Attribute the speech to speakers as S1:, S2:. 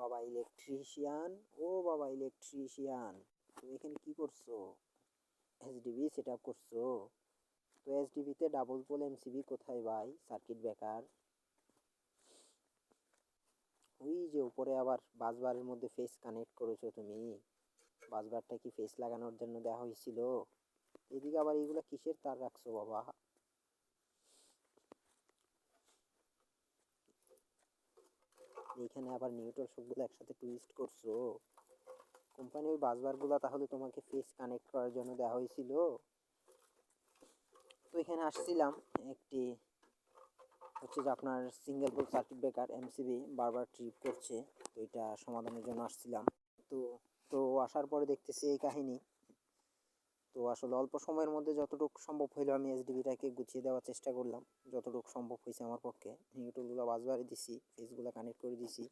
S1: বাবা ইলেকট্রিশিয়ান, ও বাবা ইলেকট্রিশিয়ান, তুমি এখানে কি করছো? এসডিবি সেট আপ করছো? তো এসডিবিতে ডাবল পোল এমসিবি কোথায় ভাই? সার্কিট ব্রেকার ওই যে উপরে, আবার বাসবারের মধ্যে ফেস কানেক্ট করেছো তুমি। বাসবারটা কি ফেস লাগানোর জন্য দেওয়া হয়েছিল? এদিকে আবার এগুলো কিসের তার রাখছো বাবা? এইখানে আবার নিউট্রাল সবগুলো একসাথে টুইস্ট করছো। কোম্পানির বাসবারগুলো তাহলে তোমাকে ফেস কানেক্ট করার জন্য দেওয়া হয়েছিল। তো এখানে আসছিলাম একটি হচ্ছে যে আপনার single pole circuit breaker MCB বারবার ট্রিপ করছে, তো এটা সমাধানের জন্য আসছিলাম। তো তো আসার পরে দেখতেছি এই কাহিনী। তো আসলে অল্প সময়ের মধ্যে যতটুকু সম্ভব হইলো আমি এসডিবিটাকে গুছিয়ে দেওয়ার চেষ্টা করলাম, যতটুকু সম্ভব হয়েছে আমার পক্ষে। নিউট্রালগুলো বাসবারে দিছি, ফেসগুলো কানেক্ট করে দিছি।